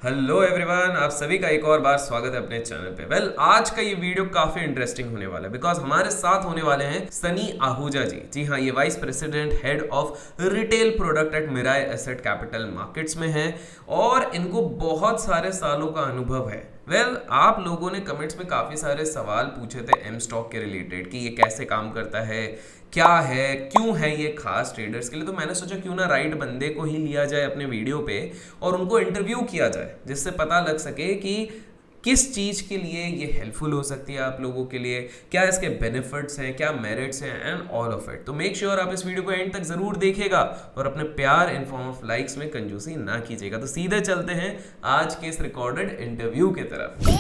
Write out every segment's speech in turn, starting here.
Hello everyone, आप सभी का एक और बार स्वागत है अपने चैनल पे। आज का ये वीडियो काफी इंटरेस्टिंग होने वाला है बिकॉज हमारे साथ होने वाले हैं सनी आहूजा जी। जी हाँ, ये vice president head of retail product at Mirae asset capital markets में हैं और इनको बहुत सारे सालों का अनुभव है। आप लोगों ने कमेंट्स में काफ़ी सारे सवाल पूछे थे एम स्टॉक के रिलेटेड कि ये कैसे काम करता है, क्या है, क्यों है ये खास ट्रेडर्स के लिए। तो मैंने सोचा क्यों ना राइट बंदे को ही लिया जाए अपने वीडियो पे और उनको इंटरव्यू किया जाए, जिससे पता लग सके कि किस चीज़ के लिए ये हेल्पफुल हो सकती है आप लोगों के लिए, क्या इसके बेनिफिट्स हैं, क्या मेरिट्स हैं एंड ऑल ऑफ इट। तो मेक श्योर आप इस वीडियो को एंड तक ज़रूर देखिएगा और अपने प्यार इन फॉर्म ऑफ लाइक्स में कंजूसी ना कीजिएगा। तो सीधे चलते हैं आज के इस रिकॉर्डेड इंटरव्यू की तरफ।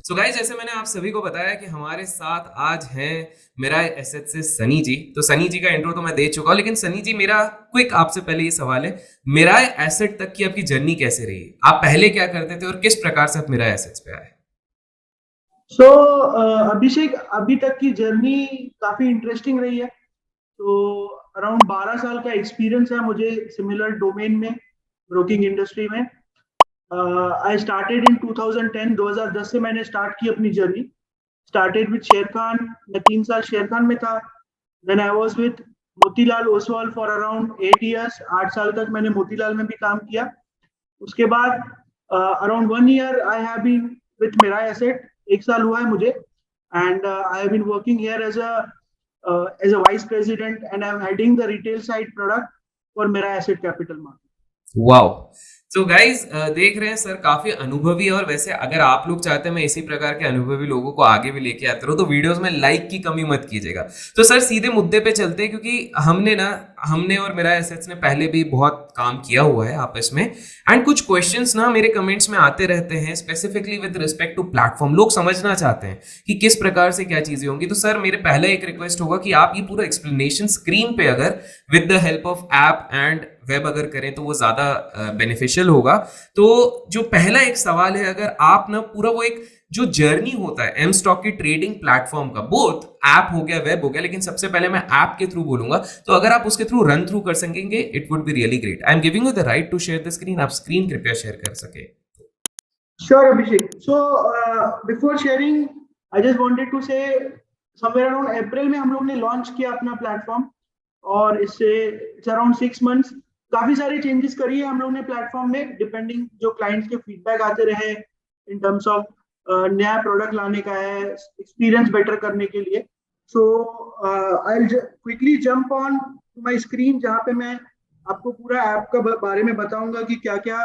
सो गाइस, जैसे मैंने आप सभी को बताया कि हमारे साथ आज हैं मिराय एसेट से सनी जी। तो सनी जी का इंट्रो तो मैं दे चुका हूं, लेकिन सनी जी, मेरा क्विक आपसे पहले ये सवाल है, मिराय एसेट तक की आपकी जर्नी कैसे रही? आप पहले क्या करते थे और किस प्रकार से आप मिराय एसेट्स पे आए? सो अभिषेक, अभी तक की जर्नी काफी इंटरेस्टिंग रही है। तो अराउंड 12 साल का एक्सपीरियंस है मुझे सिमिलर डोमेन में, ब्रोकिंग इंडस्ट्री में। आई स्टार्टेड इन 2010, 2010 से मैंने स्टार्ट की अपनी जर्नी। स्टार्टेड विद शेर खान। मैं 3 साल शेर खान में था। Then I was with Motilal Oswal for around 8 years. 8 साल तक मैंने मोतीलाल में भी काम किया। उसके बाद around 1 year I have been with Mirae asset. 1 साल हुआ है मुझे। And I have been working here as a vice president and I am heading the retail side product for Mirae asset capital market. Wow. तो guys, देख रहे हैं sir काफी अनुभवी है। और वैसे अगर आप लोग चाहते हैं मैं इसी प्रकार के अनुभवी लोगों को आगे भी लेके आते रहूं तो वीडियोस में लाइक की कमी मत कीजिएगा। तो सर सीधे मुद्दे पे चलते हैं, क्योंकि हमने और मेरा एसेट्स ने पहले भी बहुत काम किया हुआ है आपस में। एंड कुछ क्वेश्चंस ना मेरे कमेंट्स में आते रहते हैं, specifically with respect to platform. लोग समझना चाहते हैं कि किस प्रकार से क्या चीजें होंगी। तो सर मेरे पहले एक रिक्वेस्ट होगा कि आप ये पूरा एक्सप्लेनेशन स्क्रीन पे अगर with the help of app and web अगर करें तो वो ज्यादा बेनिफिशियल होगा। तो जो पहला एक सवाल है, अगर आप ना पूरा वो एक जो जर्नी होता है एम स्टॉक की ट्रेडिंग प्लेटफॉर्म का, बोथ ऐप हो गया वेब हो गया, लेकिन सबसे पहले मैं ऐप के थ्रू बोलूंगा, तो अगर आप उसके थ्रू रन थ्रू कर सकेंगे it would be really great. I am giving you the right to share the screen. आप स्क्रीन कृपया शेयर कर सके। Sure, Abhishek. So, before sharing, I just wanted to say somewhere around अप्रैल में हम लोग ने लॉन्च किया अपना प्लेटफॉर्म। और इससे इट्स अराउंड 6 मंथ्स। काफी सारी चेंजेस करी है हम लोग ने प्लेटफॉर्म में, डिपेंडिंग जो क्लाइंट्स के फीडबैक आते रहे इन टर्म्स ऑफ नया प्रोडक्ट लाने का है, एक्सपीरियंस बेटर करने के लिए। So I quickly jump on to my screen, जहाँ पे मैं आपको पूरा ऐप का बारे में बताऊंगा कि क्या क्या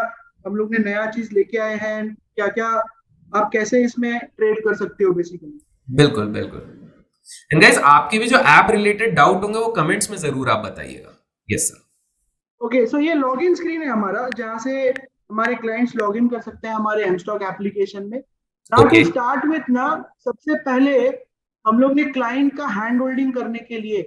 हम लोग ने नया चीज लेके आए हैं, क्या क्या आप कैसे इसमें ट्रेड कर सकते हो बेसिकली। बिल्कुल बिल्कुल। एंड गाइस, आपके भी जो ऐप रिलेटेड डाउट होंगे वो कमेंट्स में जरूर आप बताइएगा। Yes sir. ओके, सो ये लॉगिन स्क्रीन है हमारा, जहाँ से हमारे क्लाइंट्स लॉगिन कर सकते हैं हमारे एमस्टॉक एप्लीकेशन में। Now to okay. Start with ना, सबसे पहले हम लोग ने क्लाइंट का हैंड होल्डिंग करने के लिए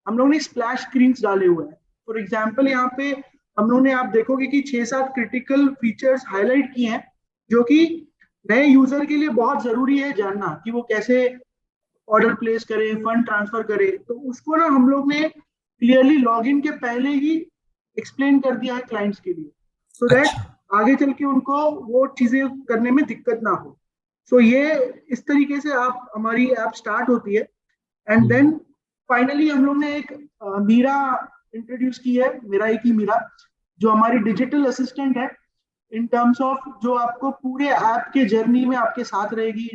हम लोग ने स्प्लैश स्क्रीन डाले हुए हैं। फॉर एग्जाम्पल, यहाँ पे हम लोग ने, आप देखोगे कि 6-7 क्रिटिकल फीचर्स हाईलाइट किए हैं, जो कि नए यूजर के लिए बहुत जरूरी है जानना कि वो कैसे ऑर्डर प्लेस करे, फंड ट्रांसफर करे। तो उसको ना हम लोग ने क्लियरली लॉगिन के पहले ही एक्सप्लेन कर दिया है क्लाइंट्स के लिए, सो दैट अच्छा। आगे चल के उनको वो चीजें करने में दिक्कत ना हो। सो ये इस तरीके से आप हमारी ऐप स्टार्ट होती है। एंड देन फाइनली हम लोग ने एक मीरा इंट्रोड्यूस की है, मिराई की मीरा, जो हमारी डिजिटल असिस्टेंट है इन टर्म्स ऑफ जो आपको पूरे ऐप के जर्नी में आपके साथ रहेगी।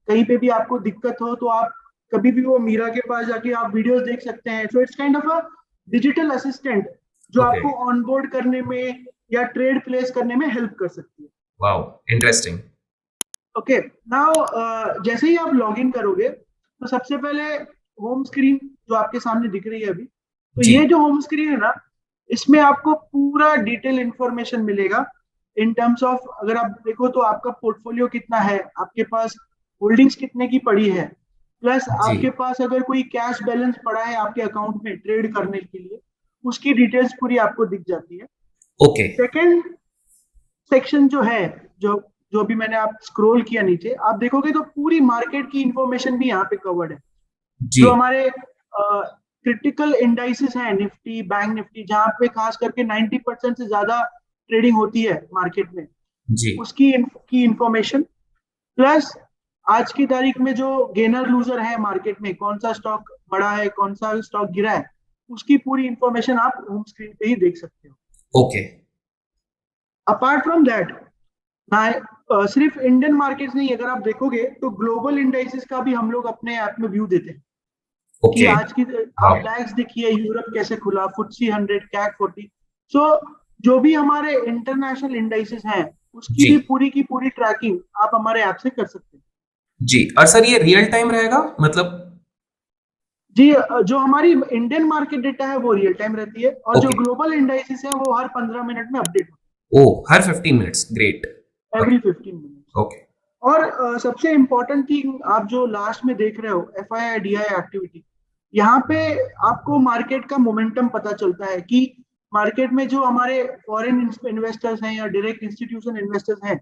कहीं पे भी आपको दिक्कत हो तो आप कभी भी वो मीरा के पास जाके आप वीडियोस देख सकते हैं। So it's kind of a digital assistant जो ओके। आपको ऑनबोर्ड करने में या ट्रेड प्लेस करने में हेल्प कर सकती है। Wow, interesting. ओके, नाउ जैसे ही आप लॉग इन करोगे तो सबसे पहले होम स्क्रीन जो आपके सामने दिख रही है अभी, तो जी। ये जो होम स्क्रीन है ना, इसमें आपको पूरा डिटेल इंफॉर्मेशन मिलेगा इन टर्म्स ऑफ, अगर आप देखो तो आपका पोर्टफोलियो कितना है, आपके पास होल्डिंग्स कितने की पड़ी है, प्लस जी। आपके पास अगर कोई कैश बैलेंस पड़ा है आपके अकाउंट में ट्रेड करने के लिए, उसकी डिटेल्स पूरी आपको दिख जाती है। ओके। सेकेंड सेक्शन जो है, जो जो भी मैंने आप स्क्रॉल किया नीचे, आप देखोगे तो पूरी मार्केट की इंफॉर्मेशन भी यहाँ पे कवर्ड है। जी। जो हमारे क्रिटिकल इंडाइसेस हैं, निफ्टी, बैंक निफ्टी, जहां पे खास करके 90% से ज्यादा ट्रेडिंग होती है मार्केट में, जी उसकी की इंफॉर्मेशन, प्लस आज की तारीख में जो गेनर लूजर है मार्केट में, कौन सा स्टॉक बढ़ा है, कौन सा स्टॉक गिरा है, उसकी पूरी इंफॉर्मेशन आप होम स्क्रीन पे ही देख सकते हो। ओके अपार्ट फ्रॉम दैट, सिर्फ इंडियन मार्केट्स नहीं, अगर आप देखोगे तो ग्लोबल इंडाइसेस का भी हम लोग अपने ऐप में व्यू देते हैं कि ओके आज की, आप डैक्स देखिए यूरोप कैसे खुला, FTSE 100, कैक 40। सो जो भी हमारे इंटरनेशनल इंडाइसेस हैं, उसकी जी भी पूरी की पूरी ट्रैकिंग आप हमारे ऐप से कर सकते हैं। जी। और सर ये रियल टाइम रहेगा मतलब? जी, जो हमारी इंडियन मार्केट डेटा है वो रियल टाइम रहती है, और जो ओके। ग्लोबल इंडाइसेस है वो हर 15 मिनट में अपडेट होती ओ, हर 15 मिनट्स, ग्रेट। है, एवरी 15 मिनट्स। ओके और सबसे इम्पोर्टेंट थिंग आप जो लास्ट में देख रहे हो, FII DI एक्टिविटी, यहाँ पे आपको मार्केट का मोमेंटम पता चलता है कि मार्केट में जो हमारे फॉरेन इन्वेस्टर्स हैं या डायरेक्ट इंस्टीट्यूशन इन्वेस्टर्स हैं,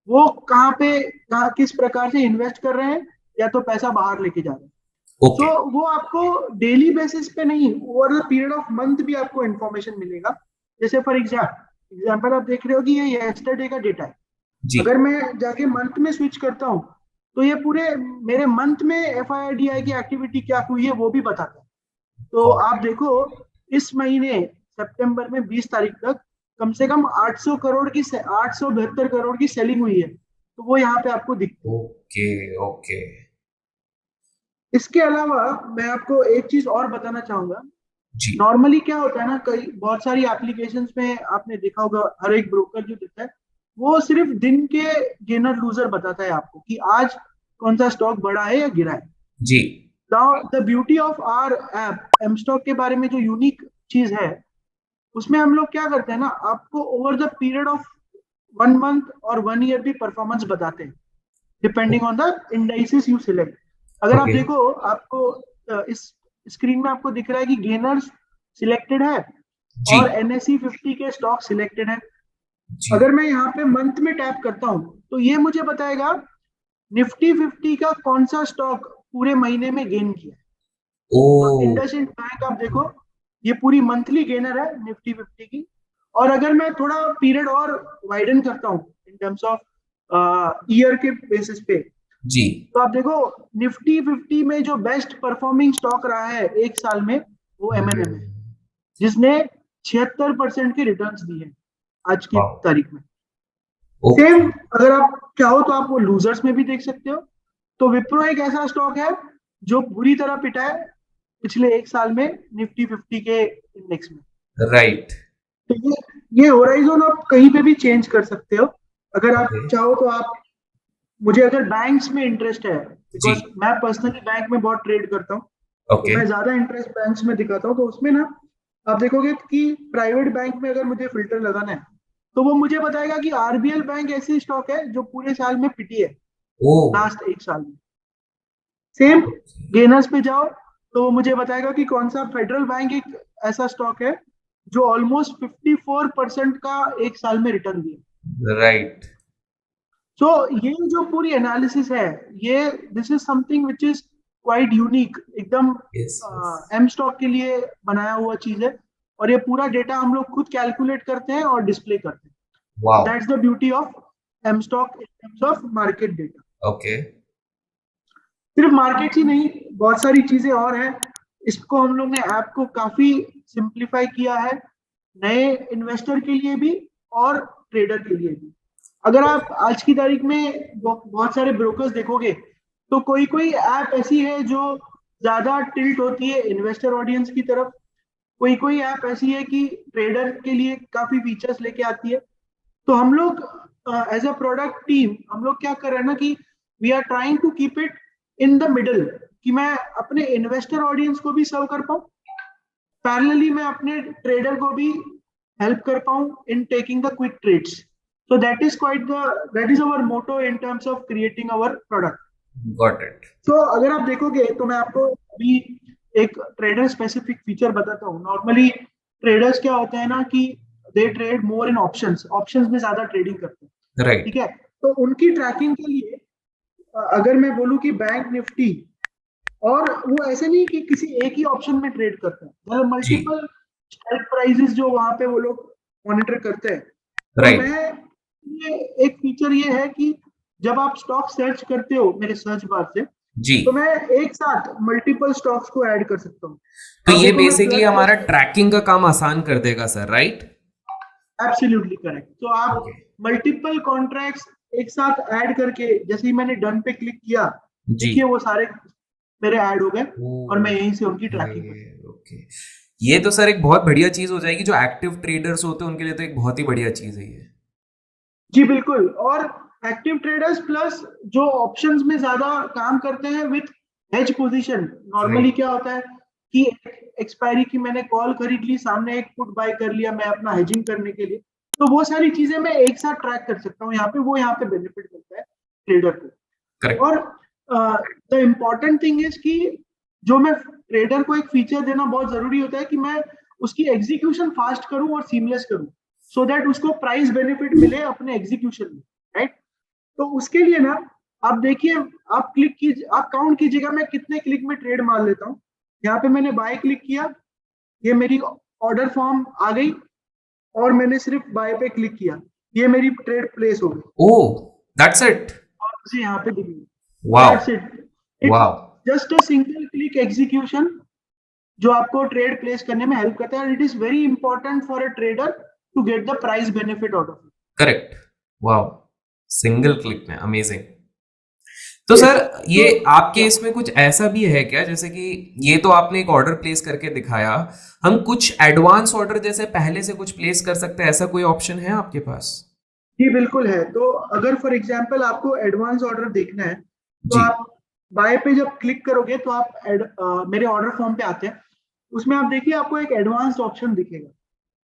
वो कहाँ पे, कहाँ किस प्रकार से इन्वेस्ट कर रहे हैं, या तो पैसा बाहर लेके जा रहे हैं। सो ओके वो आपको डेली बेसिस पे नहीं, over the period of month भी आपको इंफॉर्मेशन मिलेगा। जैसे फॉर एग्जाम्पल आप देख रहे हो कि ये यस्टरडे का डेटा है, जी। अगर मैं जाके मंथ में स्विच करता हूँ तो ये पूरे मेरे मंथ में FII DI की एक्टिविटी क्या हुई है वो भी बताता है। तो गॉट आप देखो, इस महीने सितंबर में 20 तारीख तक कम से कम 872 करोड़ की सेलिंग हुई है, तो वो यहाँ पे आपको दिखती है। Okay okay. इसके अलावा मैं आपको एक चीज और बताना चाहूंगा। जी नॉर्मली क्या होता है ना, कई बहुत सारी एप्लीकेशंस में आपने देखा होगा, हर एक ब्रोकर जो देता है वो सिर्फ दिन के गेनर लूजर बताता है आपको कि आज कौन सा स्टॉक बढ़ा है या गिरा है। जी now the beauty of our app M stock के बारे में जो यूनिक चीज है, उसमें हम लोग क्या करते हैं ना, आपको over the period of 1 month और 1 ईयर भी परफॉर्मेंस बताते हैं, depending on the indices you select. अगर आप ओके। देखो, आपको इस स्क्रीन में आपको दिख रहा है कि गेनर्स सिलेक्टेड है जी और NSE 50 के स्टॉक सिलेक्टेड है। जी। अगर मैं यहाँ पे मंथ में टैप करता हूँ तो ये मुझे बताएगा निफ्टी 50 का कौन सा स्टॉक पूरे महीने में गेन किया है। ओ तो इंडसइंड बैंक आप देखो, ये पूरी मंथली गेनर है निफ्टी 50 की। और अगर मैं थोड़ा पीरियड और वाइडन करता हूँ इन टर्म्स ऑफ ईयर के बेसिस पे, जी। तो आप देखो निफ्टी 50 में जो बेस्ट परफॉर्मिंग स्टॉक रहा है एक साल में, वो M&M है, जिसने 76% के रिटर्न्स दिए हैं आज की वाओ। तारीख में। Same, okay. अगर आप चाहो तो आप वो लूजर्स में भी देख सकते हो। तो विप्रो एक ऐसा स्टॉक है जो बुरी तरह पिटा है पिछले एक साल में निफ्टी 50 के इंडेक्स में। राइट। तो ये होराइजन आप कहीं पे भी चेंज कर सकते हो। अगर आप ओके चाहो तो आप, मुझे अगर बैंक्स में इंटरेस्ट है, जी। बिकॉज मैं पर्सनली बैंक में बहुत ट्रेड करता हूँ, तो ओके मैं ज्यादा इंटरेस्ट बैंक्स में दिखाता हूँ। तो उसमें ना आप देखोगे कि प्राइवेट बैंक में अगर मुझे फिल्टर लगाना है, तो वो मुझे बताएगा कि RBL बैंक ऐसी स्टॉक है जो पूरे साल में पिटी है, ओ लास्ट एक साल में। सेम गेनर्स पे जाओ तो वो मुझे बताएगा कि कौन सा फेडरल बैंक एक ऐसा स्टॉक है जो ऑलमोस्ट 54% का एक साल में रिटर्न दिया। राइट। सो ये जो पूरी एनालिसिस है, ये this is something which is quite unique, एकदम यस यस। एम स्टॉक के लिए बनाया हुआ चीज है। और ये पूरा डेटा हम लोग खुद कैलकुलेट करते हैं और डिस्प्ले करते हैं। So wow. That's the beauty of mStock in terms of market data. Okay सिर्फ मार्केट ही नहीं, बहुत सारी चीजें और हैं। इसको हम लोग ने ऐप को काफी सिंप्लीफाई किया है, नए इन्वेस्टर के लिए भी और ट्रेडर के लिए भी। अगर आप आज की तारीख में बहुत सारे ब्रोकर्स देखोगे, तो कोई कोई ऐप ऐसी है जो ज्यादा टिल्ट होती है इन्वेस्टर ऑडियंस की तरफ, कोई कोई ऐप ऐसी है कि ट्रेडर के लिए काफी फीचर्स लेके आती है। तो हम लोग एज अ प्रोडक्ट टीम हम लोग क्या कर रहे हैं ना कि we are trying to keep it in the middle, कि मैं अपने इन्वेस्टर ऑडियंस को भी सर्व कर पाऊँ, पैरेलली मैं अपने ट्रेडर को भी हेल्प कर पाऊँ in taking the quick trades. So that is our motto in terms of creating our product. Got it. तो अगर आप देखोगे तो मैं आपको अभी एक ट्रेडर स्पेसिफिक फीचर बताता हूँ। नॉर्मली ट्रेडर्स क्या होते हैं ना कि दे ट्रेड मोर इन ऑप्शंस, ऑप्शंस में ज्यादा ट्रेडिंग करते हैं, राइट। ठीक है। तो उनकी ट्रैकिंग के लिए अगर मैं बोलूँ कि बैंक निफ्टी और वो ऐसे नहीं कि किसी एक ही ऑप्शन में ट्रेड करते हैं, मतलब जी, मल्टीपल स्ट्राइक प्राइसेस जो वहां पे वो लोग मॉनिटर करते हैं। तो राइट, मैं, ये एक फीचर ये है कि जब आप स्टॉक सर्च करते हो मेरे सर्च बार से, जी। तो मैं एक साथ मल्टीपल स्टॉक्स को ऐड कर सकता हूँ। तो अब ये देखो मैं बेसिकली प्लस हमारा प्लस, ट्रैकिंग का काम आसान कर देगा सर, राइट? Absolutely correct. तो आप ओके, मल्टीपल कॉन्ट्रैक्ट्स एक साथ ऐड करके, जैसे ही मैंने डन पे क्लिक किया, जी। देखिए वो सारे मेरे ऐड हो गए और मैं यहीं से उनकी ओके, ट्रैकिंग कर सकता ओके। ये तो सर एक बहुत बढ़िया चीज हो जाएगी, जो एक्टिव ट्रेडर्स होते हैं उनके लिए तो एक बहुत ही बढ़िया चीज है ये। हूँ। जी बिल्कुल। और एक्टिव ट्रेडर्स प्लस जो ऑप्शंस में ज्यादा काम करते हैं with hedge position, normally right, क्या होता है कि एक्सपायरी की मैंने कॉल खरीद ली, सामने एक पुट बाय कर लिया मैं अपना हेजिंग करने के लिए, तो वो सारी चीजें मैं एक साथ ट्रैक कर सकता हूँ यहाँ पे, वो यहाँ पे बेनिफिट मिलता है ट्रेडर को। करेक्ट, और द इम्पॉर्टेंट थिंग इज कि जो मैं ट्रेडर को एक फीचर देना बहुत जरूरी होता है कि मैं उसकी एग्जीक्यूशन फास्ट करूं और सीमलेस करूं, सो दैट उसको प्राइस बेनिफिट मिले अपने एग्जीक्यूशन में, राइट। तो उसके लिए ना, आप देखिए, आप क्लिक कीजिए, आप काउंट कीजिएगा मैं कितने क्लिक में ट्रेड मार लेता हूँ। यहाँ पे मैंने बाय क्लिक किया, ये मेरी ऑर्डर फॉर्म आ गई, और मैंने सिर्फ बाय पे क्लिक किया, ये मेरी ट्रेड प्लेस हो गई ओ, दैट्स इट। और मुझे यहाँ पे दिख गई। Wow, that's it. It's wow, just a single click execution जो आपको ट्रेड प्लेस करने में हेल्प करता है। It is very important for a trader to get the price benefit out of correct, wow. Single click में amazing. तो it. Sir, yes. ये तो आपके या, इसमें कुछ ऐसा भी है क्या, जैसे कि ये तो आपने एक ऑर्डर प्लेस करके दिखाया, हम कुछ एडवांस ऑर्डर जैसे पहले से कुछ प्लेस कर सकते हैं, ऐसा कोई ऑप्शन है आपके पास? जी बिल्कुल है। तो अगर फॉर एग्जांपल आपको एडवांस ऑर्डर देखना है, तो जी। आप बाय पे जब क्लिक करोगे तो आप मेरे ऑर्डर फॉर्म पे आते हैं, उसमें आप देखिए आपको एक एडवांस ऑप्शन दिखेगा।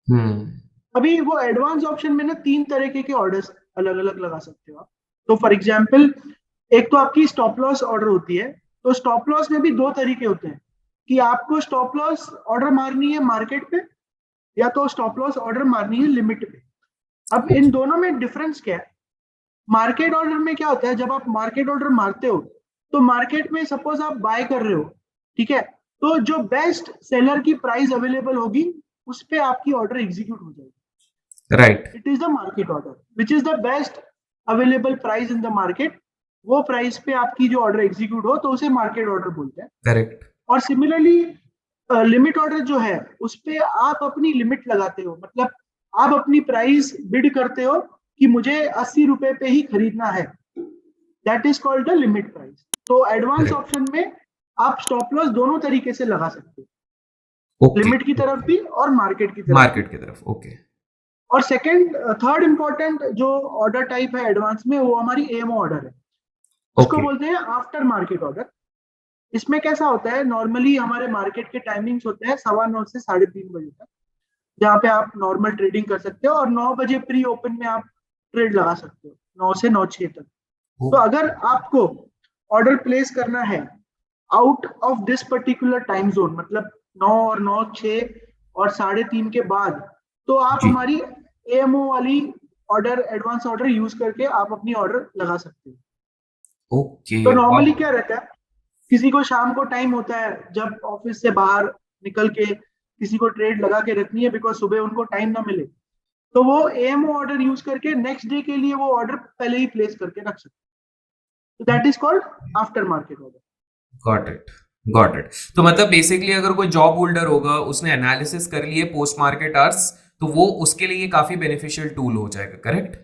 हम्म। अभी वो एडवांस ऑप्शन में ना 3 तरीके के ऑर्डर्स अलग अलग लगा सकते हो आप। तो फॉर एग्जांपल, एक तो आपकी स्टॉप लॉस ऑर्डर होती है। तो स्टॉप लॉस में भी 2 तरीके होते हैं कि आपको स्टॉप लॉस ऑर्डर मारनी है मार्केट पे, या तो स्टॉप लॉस ऑर्डर मारनी है लिमिट पे। अब इन ओके, दोनों में डिफरेंस क्या है? मार्केट ऑर्डर में क्या होता है, जब आप मार्केट ऑर्डर मारते हो, तो मार्केट में सपोज आप बाय कर रहे हो, ठीक है, तो जो बेस्ट सेलर की प्राइस अवेलेबल होगी उस पे आपकी ऑर्डर एग्जीक्यूट हो जाएगी। Right, it is the market order which is the best available price in the market. वो प्राइस पे आपकी जो ऑर्डर एग्जीक्यूट हो तो उसे मार्केट ऑर्डर बोलते हैं। करेक्ट, और सिमिलरली लिमिट ऑर्डर जो है उस पे आप अपनी लिमिट लगाते हो, मतलब आप अपनी प्राइस बिड करते हो कि मुझे 80 रुपए पे ही खरीदना है। That is called the limit price. तो एडवांस करेक्ट। ऑप्शन में आप स्टॉप लॉस दोनों तरीके से लगा सकते हो, ओके, लिमिट की तरफ ओके। भी और मार्केट की तरफ भी। मार्केट की तरफ, ओके। और सेकंड, थर्ड इंपॉर्टेंट जो ऑर्डर टाइप है एडवांस में, वो हमारी एमओ ऑर्डर है। इसको ओके, बोलते हैं आफ्टर मार्केट ऑर्डर। इसमें कैसा होता है, नॉर्मली हमारे मार्केट के टाइमिंग्स होते हैं 9:15 से 3:30 बजे तक, जहाँ पे आप नॉर्मल ट्रेडिंग कर सकते हो, और 9 बजे प्री ओपन में आप ट्रेड लगा सकते हो, 9 से 9:06 तक। ओ, तो अगर आपको ऑर्डर प्लेस करना है out of this particular time zone, मतलब 9 और 9, 6 और 3:30 के बाद, तो आप जी, हमारी एएमओ वाली ऑर्डर, एडवांस ऑर्डर यूज करके आप अपनी ऑर्डर लगा सकते हो। ओके, तो नॉर्मली वाओ। क्या रहता है, किसी को शाम को टाइम होता है जब ऑफिस से बाहर निकल के किसी को ट्रेड लगा के रखनी है, बिकॉज सुबह उनको टाइम ना मिले, तो वो एएमओ ऑर्डर यूज करके नेक्स्ट डे के लिए वो ऑर्डर पहले ही प्लेस करके रख सकते हैं। तो that is called after market order. Got it, got it. तो मतलब बेसिकली अगर कोई जॉब होल्डर होगा, उसने एनालिसिस कर लिए पोस्ट मार्केट आवर्स, तो वो उसके लिए काफी बेनिफिशियल टूल हो जाएगा, करेक्ट?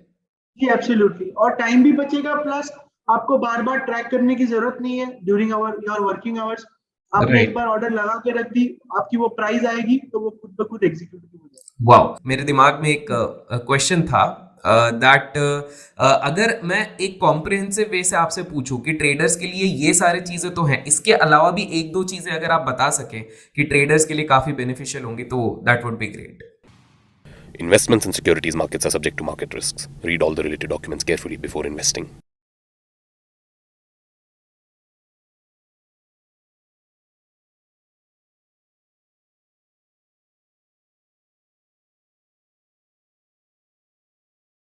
जी एब्सोल्युटली। और टाइम भी बचेगा, प्लस आपको बार बार ट्रैक करने की जरूरत नहीं है during our your working hours. आपने एक राइट। बार ऑर्डर लगा के रख दी, आपकी वो प्राइस आएगी तो वो खुद ब खुद एग्जीक्यूट हो जाएगी। वाओ, मेरे दिमाग में एक क्वेश्चन था, दैट अगर मैं एक कॉम्प्रिहेंसिव वे से आपसे पूछूं कि ट्रेडर्स के लिए ये सारी चीजें तो हैं, इसके अलावा भी एक दो चीजें अगर आप बता सकें कि ट्रेडर्स के लिए काफी बेनिफिशियल होंगी, तो that would be great. Investments in securities markets are subject to market risks. Read all the related documents carefully before investing.